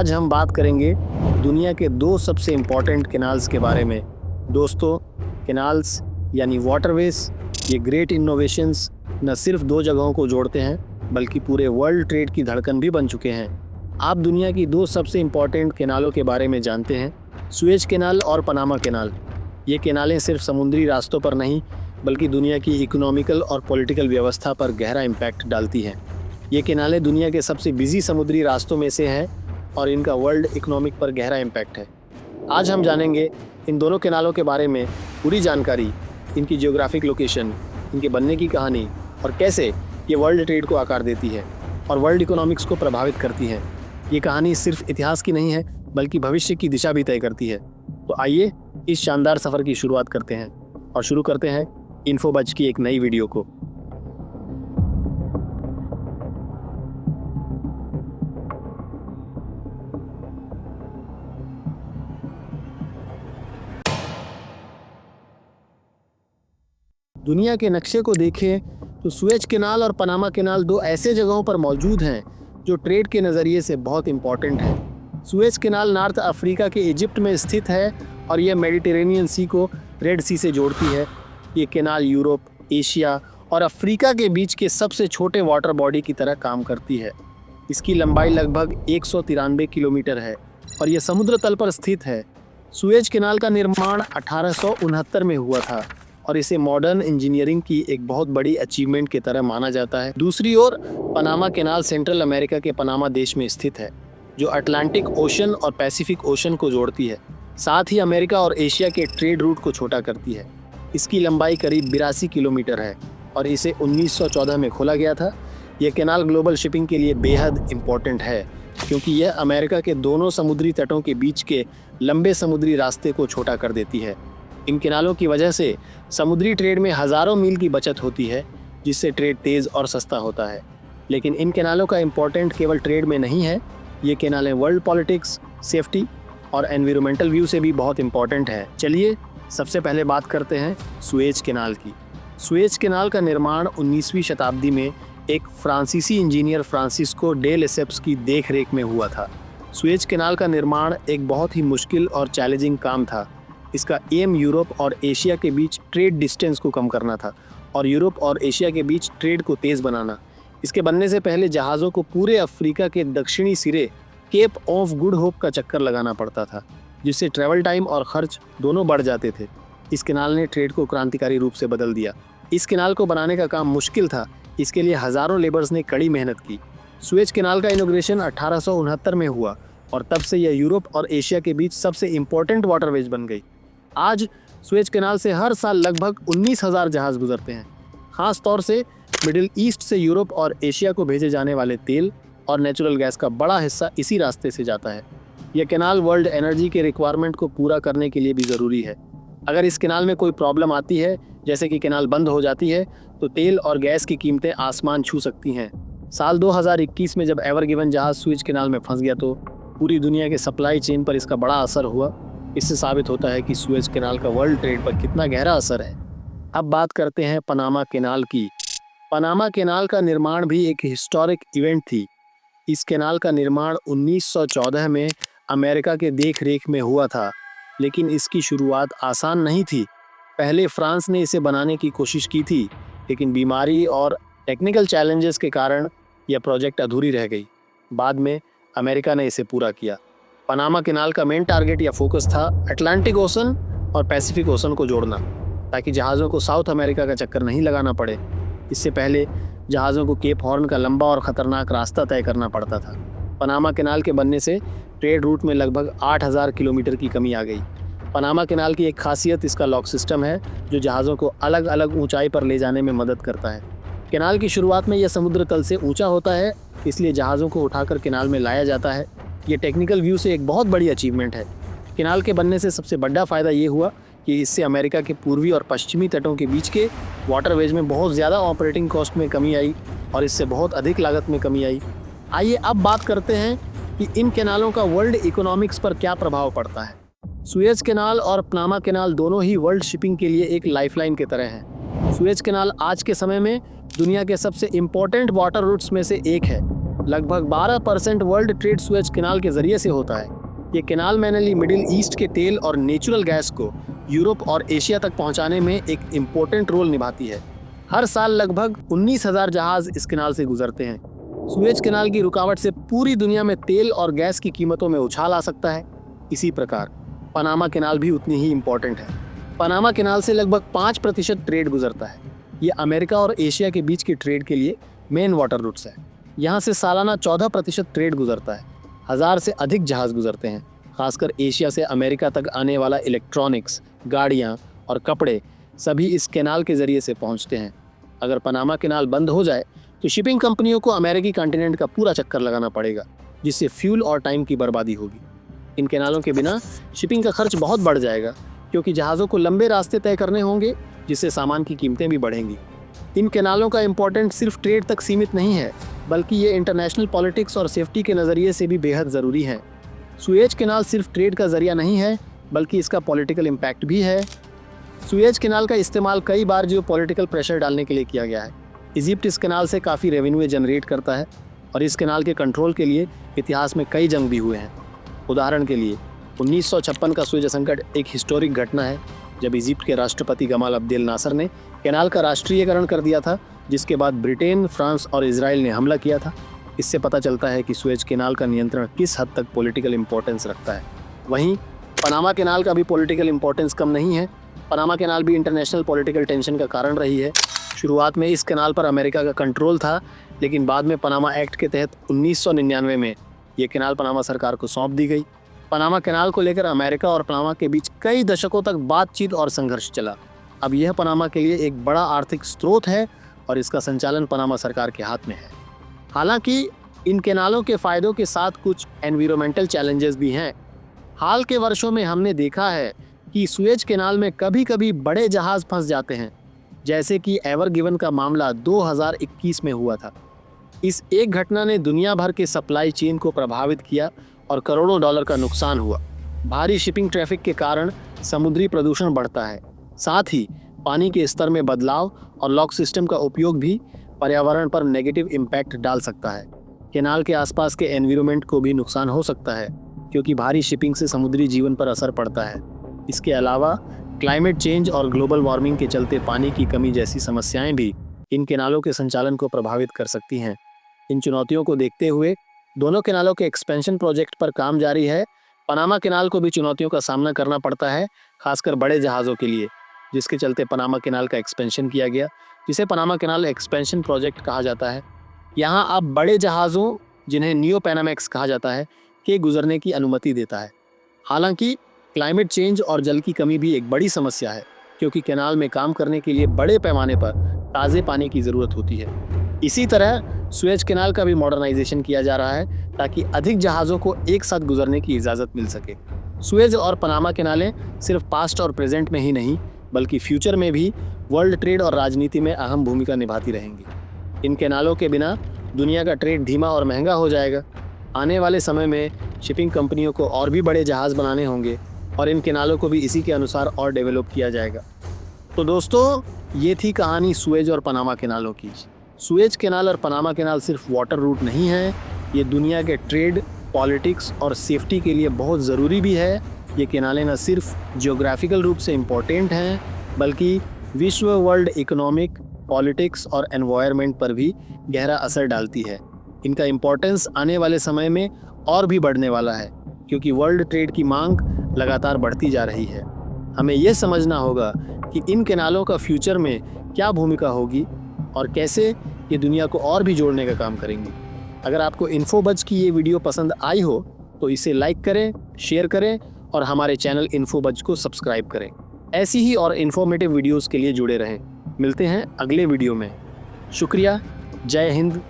आज हम बात करेंगे दुनिया के दो सबसे इम्पॉर्टेंट कैनाल्स के बारे में। दोस्तों, कैनाल्स यानी वाटरवेज ये ग्रेट इनोवेशंस न सिर्फ दो जगहों को जोड़ते हैं बल्कि पूरे वर्ल्ड ट्रेड की धड़कन भी बन चुके हैं। आप दुनिया की दो सबसे इम्पॉर्टेंट कैनालों के बारे में जानते हैं, सुएज कैनाल और पनामा कैनाल। ये कैनालें सिर्फ समुद्री रास्तों पर नहीं बल्कि दुनिया की इकोनॉमिकल और पॉलिटिकल व्यवस्था पर गहरा इम्पैक्ट डालती हैं। ये कैनालें दुनिया के सबसे बिजी समुद्री रास्तों में से हैं और इनका वर्ल्ड इकोनॉमिक पर गहरा इम्पैक्ट है। आज हम जानेंगे इन दोनों कैनालों के बारे में पूरी जानकारी, इनकी जियोग्राफिक लोकेशन, इनके बनने की कहानी और कैसे ये वर्ल्ड ट्रेड को आकार देती है और वर्ल्ड इकोनॉमिक्स को प्रभावित करती है। ये कहानी सिर्फ इतिहास की नहीं है बल्कि भविष्य की दिशा भी तय करती है। तो आइए इस शानदार सफ़र की शुरुआत करते हैं और शुरू करते हैं इन्फोबज की एक नई वीडियो को। दुनिया के नक्शे को देखें तो सुएज कैनाल और पनामा कैनाल दो ऐसे जगहों पर मौजूद हैं जो ट्रेड के नज़रिए से बहुत इंपॉर्टेंट हैं। सुएज कैनाल नॉर्थ अफ्रीका के इजिप्ट में स्थित है और यह मेडिटेरेनियन सी को रेड सी से जोड़ती है। ये कैनाल यूरोप, एशिया और अफ्रीका के बीच के सबसे छोटे वाटर बॉडी की तरह काम करती है। इसकी लंबाई लगभग 193 किलोमीटर है और यह समुद्र तल पर स्थित है। सुएज कैनाल का निर्माण 1869 में हुआ था और इसे मॉडर्न इंजीनियरिंग की एक बहुत बड़ी अचीवमेंट की तरह माना जाता है। दूसरी ओर पनामा कैनाल सेंट्रल अमेरिका के पनामा देश में स्थित है, जो अटलांटिक ओशन और पैसिफिक ओशन को जोड़ती है, साथ ही अमेरिका और एशिया के ट्रेड रूट को छोटा करती है। इसकी लंबाई करीब 82 किलोमीटर है और इसे 1914 में खोला गया था। यह कैनाल ग्लोबल शिपिंग के लिए बेहद इम्पोर्टेंट है क्योंकि यह अमेरिका के दोनों समुद्री तटों के बीच के लंबे समुद्री रास्ते को छोटा कर देती है। इन कैनालों की वजह से समुद्री ट्रेड में हज़ारों मील की बचत होती है, जिससे ट्रेड तेज़ और सस्ता होता है। लेकिन इन कैनालों का इम्पोर्टेंट केवल ट्रेड में नहीं है, ये कैनालें वर्ल्ड पॉलिटिक्स, सेफ्टी और एनवायरमेंटल व्यू से भी बहुत इम्पोर्टेंट है। चलिए सबसे पहले बात करते हैं सुएज कैनाल की। सुएज कैनाल का निर्माण 19वीं शताब्दी में एक फ्रांसीसी इंजीनियर फ्रांसिस्को डे लेसेप्स की देखरेख में हुआ था। सुएज कैनाल का निर्माण एक बहुत ही मुश्किल और चैलेंजिंग काम था। इसका एम यूरोप और एशिया के बीच ट्रेड डिस्टेंस को कम करना था और यूरोप और एशिया के बीच ट्रेड को तेज़ बनाना। इसके बनने से पहले जहाज़ों को पूरे अफ्रीका के दक्षिणी सिरे केप ऑफ गुड होप का चक्कर लगाना पड़ता था, जिससे ट्रैवल टाइम और खर्च दोनों बढ़ जाते थे। इस कैनाल ने ट्रेड को क्रांतिकारी रूप से बदल दिया। इस कैनाल को बनाने का काम मुश्किल था, इसके लिए हज़ारों लेबर्स ने कड़ी मेहनत की। सुएज कैनाल का इनॉग्रेशन 1869 में हुआ और तब से यह यूरोप और एशिया के बीच सबसे इम्पोर्टेंट वाटरवेज बन गई। आज सुएज कैनाल से हर साल लगभग 19,000 जहाज़ गुजरते हैं। ख़ास तौर से मिडिल ईस्ट से यूरोप और एशिया को भेजे जाने वाले तेल और नेचुरल गैस का बड़ा हिस्सा इसी रास्ते से जाता है। यह कैनाल वर्ल्ड एनर्जी के रिक्वायरमेंट को पूरा करने के लिए भी ज़रूरी है। अगर इस कैनाल में कोई प्रॉब्लम आती है, जैसे कि कैनाल बंद हो जाती है, तो तेल और गैस की कीमतें आसमान छू सकती हैं। साल 2021 में जब एवर गिवन जहाज़ सुएज कैनाल में फंस गया तो पूरी दुनिया के सप्लाई चेन पर इसका बड़ा असर हुआ। इससे साबित होता है कि सुएज कैनाल का वर्ल्ड ट्रेड पर कितना गहरा असर है। अब बात करते हैं पनामा कैनाल की। पनामा कैनाल का निर्माण भी एक हिस्टोरिक इवेंट थी। इस कैनाल का निर्माण 1914 में अमेरिका के देख रेख में हुआ था, लेकिन इसकी शुरुआत आसान नहीं थी। पहले फ्रांस ने इसे बनाने की कोशिश की थी, लेकिन बीमारी और टेक्निकल चैलेंजेस के कारण यह प्रोजेक्ट अधूरी रह गई। बाद में अमेरिका ने इसे पूरा किया। पनामा कैनाल का मेन टारगेट या फोकस था अटलांटिक ओशन और पैसिफिक ओशन को जोड़ना, ताकि जहाज़ों को साउथ अमेरिका का चक्कर नहीं लगाना पड़े। इससे पहले जहाज़ों को केप हॉर्न का लंबा और ख़तरनाक रास्ता तय करना पड़ता था। पनामा कैनाल के बनने से ट्रेड रूट में लगभग 8,000 किलोमीटर की कमी आ गई। पनामा कैनाल की एक खासियत इसका लॉक सिस्टम है, जो जहाज़ों को अलग अलग ऊंचाई पर ले जाने में मदद करता है। कैनाल की शुरुआत में यह समुद्र तल से ऊंचा होता है, इसलिए जहाज़ों को उठाकर कैनाल में लाया जाता है। ये टेक्निकल व्यू से एक बहुत बड़ी अचीवमेंट है। कैनाल के बनने से सबसे बड़ा फ़ायदा ये हुआ कि इससे अमेरिका के पूर्वी और पश्चिमी तटों के बीच के वाटरवेज में बहुत ज़्यादा ऑपरेटिंग कॉस्ट में कमी आई और इससे बहुत अधिक लागत में कमी आई। आइए अब बात करते हैं कि इन कैनालों का वर्ल्ड इकोनॉमिक्स पर क्या प्रभाव पड़ता है। सुएज कैनाल और पनामा कैनाल दोनों ही वर्ल्ड शिपिंग के लिए एक लाइफलाइन की तरह हैं। सुएज कैनाल आज के समय में दुनिया के सबसे इम्पोर्टेंट वाटर रूट्स में से एक है। लगभग 12% वर्ल्ड ट्रेड सुएज कैनाल के जरिए से होता है। ये कैनाल मेनली मिडिल ईस्ट के तेल और नेचुरल गैस को यूरोप और एशिया तक पहुंचाने में एक इम्पोर्टेंट रोल निभाती है। हर साल लगभग 19,000 जहाज इस कैनाल से गुजरते हैं। सुएज कैनाल की रुकावट से पूरी दुनिया में तेल और गैस की कीमतों में उछाल आ सकता है। इसी प्रकार पनामा कैनाल भी उतनी ही इम्पोर्टेंट है। पनामा कैनाल से लगभग 5% ट्रेड गुजरता है। ये अमेरिका और एशिया के बीच की ट्रेड के लिए मेन वाटर रूट्स है। यहाँ से सालाना 14% ट्रेड गुजरता है। 1000 से अधिक जहाज गुजरते हैं। खासकर एशिया से अमेरिका तक आने वाला इलेक्ट्रॉनिक्स, गाड़ियाँ और कपड़े सभी इस कैनाल के जरिए से पहुँचते हैं। अगर पनामा कैनाल बंद हो जाए तो शिपिंग कंपनियों को अमेरिकी कॉन्टिनेंट का पूरा चक्कर लगाना पड़ेगा, जिससे फ्यूल और टाइम की बर्बादी होगी। इन कैनालों के बिना शिपिंग का खर्च बहुत बढ़ जाएगा, क्योंकि जहाज़ों को लंबे रास्ते तय करने होंगे, जिससे सामान की कीमतें भी बढ़ेंगी। इन कैनालों का इम्पोर्टेंस सिर्फ ट्रेड तक सीमित नहीं है, बल्कि ये इंटरनेशनल पॉलिटिक्स और सेफ्टी के नज़रिए से भी बेहद ज़रूरी है। सुएज कैनाल सिर्फ ट्रेड का जरिया नहीं है, बल्कि इसका पॉलिटिकल इम्पैक्ट भी है। सुएज कैनाल का इस्तेमाल कई बार जियो पॉलिटिकल प्रेशर डालने के लिए किया गया है। इजिप्ट इस कैनाल से काफ़ी रेवेन्यू जनरेट करता है और इस कैनाल के कंट्रोल के लिए इतिहास में कई जंग भी हुए हैं। उदाहरण के लिए 1956 का सुएज संकट एक हिस्टोरिक घटना है, जब इजिप्ट के राष्ट्रपति गमाल अब्देल नासर ने कैनाल का राष्ट्रीयकरण कर दिया था, जिसके बाद ब्रिटेन, फ्रांस और इजराइल ने हमला किया था। इससे पता चलता है कि सुएज कैनाल का नियंत्रण किस हद तक पॉलिटिकल इंपॉर्टेंस रखता है। वहीं पनामा कैनाल का भी पॉलिटिकल इंपॉर्टेंस कम नहीं है। पनामा कैनाल भी इंटरनेशनल पॉलिटिकल टेंशन का कारण रही है। शुरुआत में इस कैनाल पर अमेरिका का कंट्रोल था, लेकिन बाद में पनामा एक्ट के तहत 1999 में ये कैनाल पनामा सरकार को सौंप दी गई। पनामा कैनाल को लेकर अमेरिका और पनामा के बीच कई दशकों तक बातचीत और संघर्ष चला। अब यह पनामा के लिए एक बड़ा आर्थिक स्रोत है और इसका संचालन पनामा सरकार के हाथ में है। हालांकि इन कैनालों के फायदों के साथ कुछ एनवायरमेंटल चैलेंजेस भी हैं। हाल के वर्षों में हमने देखा है कि सुएज कैनाल में कभी कभी बड़े जहाज फंस जाते हैं, जैसे कि एवर गिवन का मामला 2021 में हुआ था। इस एक घटना ने दुनिया भर के सप्लाई चेन को प्रभावित किया और करोड़ों डॉलर का नुकसान हुआ। भारी शिपिंग ट्रैफिक के कारण समुद्री प्रदूषण बढ़ता है। साथ ही पानी के स्तर में बदलाव और लॉक सिस्टम का उपयोग भी पर्यावरण पर नेगेटिव इम्पैक्ट डाल सकता है। कैनाल के आसपास के एनवायरनमेंट को भी नुकसान हो सकता है, क्योंकि भारी शिपिंग से समुद्री जीवन पर असर पड़ता है। इसके अलावा क्लाइमेट चेंज और ग्लोबल वार्मिंग के चलते पानी की कमी जैसी समस्याएं भी इन कैनालों के संचालन को प्रभावित कर सकती हैं। इन चुनौतियों को देखते हुए दोनों कैनालों के एक्सपेंशन प्रोजेक्ट पर काम जारी है। पनामा कैनाल को भी चुनौतियों का सामना करना पड़ता है, खासकर बड़े जहाज़ों के लिए, जिसके चलते पनामा कैनाल का एक्सपेंशन किया गया, जिसे पनामा कैनाल एक्सपेंशन प्रोजेक्ट कहा जाता है। यहाँ अब बड़े जहाज़ों, जिन्हें न्यू पैनामैक्स कहा जाता है, के गुजरने की अनुमति देता है। हालांकि क्लाइमेट चेंज और जल की कमी भी एक बड़ी समस्या है, क्योंकि कैनाल में काम करने के लिए बड़े पैमाने पर ताज़े पानी की ज़रूरत होती है। इसी तरह सुएज कैनाल का भी मॉडर्नाइजेशन किया जा रहा है, ताकि अधिक जहाज़ों को एक साथ गुजरने की इजाज़त मिल सके। सुएज और पनामा कैनालें सिर्फ पास्ट और प्रेजेंट में ही नहीं, बल्कि फ्यूचर में भी वर्ल्ड ट्रेड और राजनीति में अहम भूमिका निभाती रहेंगी। इन कैनालों के बिना दुनिया का ट्रेड धीमा और महंगा हो जाएगा। आने वाले समय में शिपिंग कंपनियों को और भी बड़े जहाज़ बनाने होंगे और इन कैनालों को भी इसी के अनुसार और डेवलप किया जाएगा। तो दोस्तों, ये थी कहानी सुएज और पनामा कैनालों की। सुएज कैनाल और पनामा कैनाल सिर्फ वाटर रूट नहीं है, ये दुनिया के ट्रेड, पॉलिटिक्स और सेफ्टी के लिए बहुत ज़रूरी भी है। ये कैनालें न सिर्फ जियोग्राफिकल रूप से इम्पोर्टेंट हैं, बल्कि विश्व, वर्ल्ड इकोनॉमिक, पॉलिटिक्स और एनवायरनमेंट पर भी गहरा असर डालती है। इनका इम्पोर्टेंस आने वाले समय में और भी बढ़ने वाला है, क्योंकि वर्ल्ड ट्रेड की मांग लगातार बढ़ती जा रही है। हमें ये समझना होगा कि इन कैनालों का फ्यूचर में क्या भूमिका होगी और कैसे ये दुनिया को और भी जोड़ने का काम करेंगी। अगर आपको इन्फोबज की ये वीडियो पसंद आई हो तो इसे लाइक करें, शेयर करें और हमारे चैनल इन्फोबज को सब्सक्राइब करें। ऐसी ही और इन्फॉर्मेटिव वीडियोस के लिए जुड़े रहें। मिलते हैं अगले वीडियो में। शुक्रिया। जय हिंद,